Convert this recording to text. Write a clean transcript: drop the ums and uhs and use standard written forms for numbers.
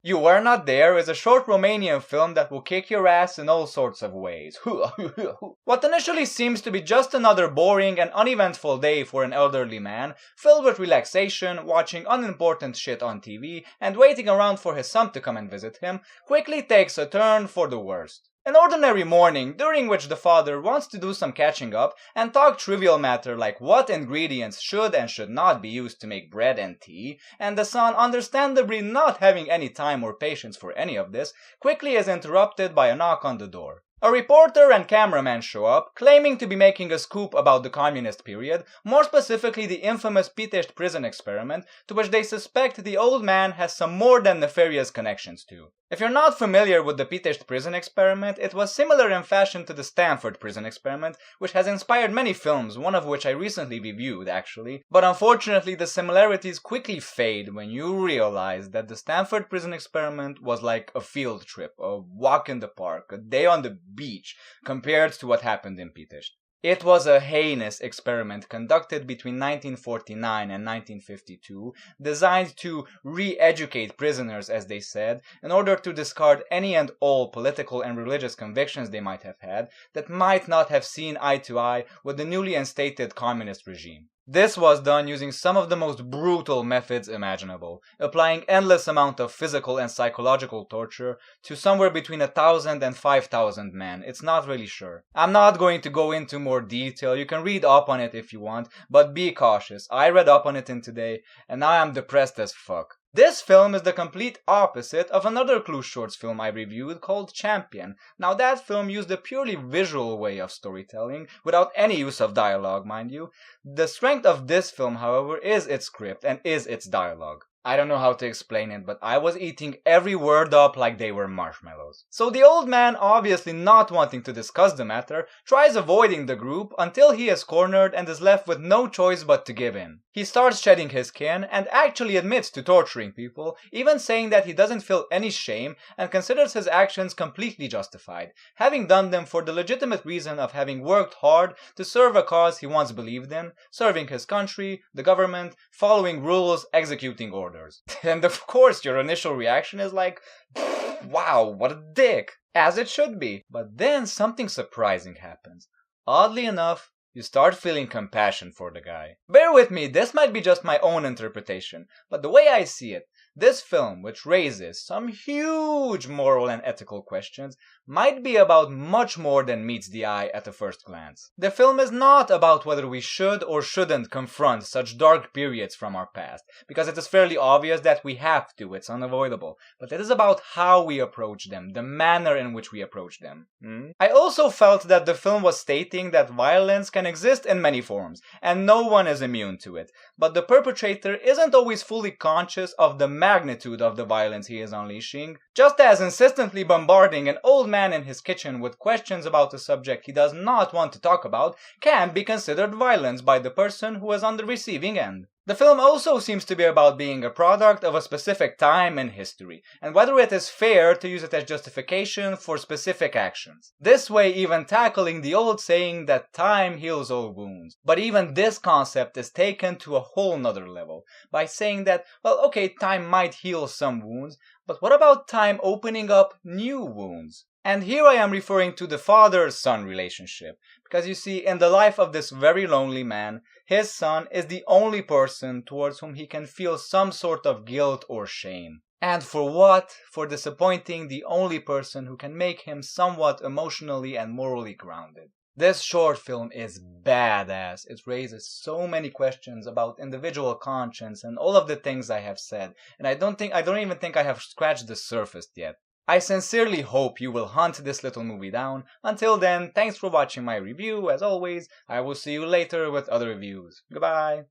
You Were Not There is a short Romanian film that will kick your ass in all sorts of ways. What initially seems to be just another boring and uneventful day for an elderly man, filled with relaxation, watching unimportant shit on TV, and waiting around for his son to come and visit him, quickly takes a turn for the worst. An ordinary morning during which the father wants to do some catching up and talk trivial matter like what ingredients should and should not be used to make bread and tea, and the son, understandably not having any time or patience for any of this, quickly is interrupted by a knock on the door. A reporter and cameraman show up, claiming to be making a scoop about the communist period, more specifically the infamous Pitești prison experiment, to which they suspect the old man has some more than nefarious connections to. If you're not familiar with the Pitești prison experiment, it was similar in fashion to the Stanford prison experiment, which has inspired many films, one of which I recently reviewed actually, but unfortunately the similarities quickly fade when you realize that the Stanford prison experiment was like a field trip, a walk in the park, a day on the beach, compared to what happened in Pitești. It was a heinous experiment conducted between 1949 and 1952, designed to re-educate prisoners, as they said, in order to discard any and all political and religious convictions they might have had that might not have seen eye to eye with the newly instated communist regime. This was done using some of the most brutal methods imaginable, applying endless amount of physical and psychological torture to somewhere between 1,000 and 5,000 men. It's not really sure. I'm not going to go into more detail. You can read up on it if you want, but be cautious. I read up on it in today, and now I'm depressed as fuck. This film is the complete opposite of another Clue Shorts film I reviewed called Champion. Now that film used a purely visual way of storytelling, without any use of dialogue, mind you. The strength of this film, however, is its script and is its dialogue. I don't know how to explain it, but I was eating every word up like they were marshmallows. So the old man, obviously not wanting to discuss the matter, tries avoiding the group until he is cornered and is left with no choice but to give in. He starts shedding his skin and actually admits to torturing people, even saying that he doesn't feel any shame and considers his actions completely justified, having done them for the legitimate reason of having worked hard to serve a cause he once believed in, serving his country, the government, following rules, executing orders. And of course your initial reaction is like, wow, what a dick, as it should be. But then something surprising happens. Oddly enough, you start feeling compassion for the guy. Bear with me, this might be just my own interpretation, but the way I see it, this film, which raises some huge moral and ethical questions, might be about much more than meets the eye at a first glance. The film is not about whether we should or shouldn't confront such dark periods from our past, because it is fairly obvious that we have to, it's unavoidable, but it is about how we approach them, the manner in which we approach them. I also felt that the film was stating that violence can exist in many forms, and no one is immune to it, but the perpetrator isn't always fully conscious of the magnitude of the violence he is unleashing, just as insistently bombarding an old man in his kitchen with questions about a subject he does not want to talk about can be considered violence by the person who is on the receiving end. The film also seems to be about being a product of a specific time in history, and whether it is fair to use it as justification for specific actions. This way even tackling the old saying that time heals all wounds. But even this concept is taken to a whole nother level, by saying that, well, okay, time might heal some wounds, but what about time opening up new wounds? And here I am referring to the father-son relationship, because you see, in the life of this very lonely man, his son is the only person towards whom he can feel some sort of guilt or shame. And for what? For disappointing the only person who can make him somewhat emotionally and morally grounded. This short film is badass. It raises so many questions about individual conscience and all of the things I have said, and I don't even think I have scratched the surface yet. I sincerely hope you will hunt this little movie down. Until then, thanks for watching my review. As always, I will see you later with other reviews. Goodbye.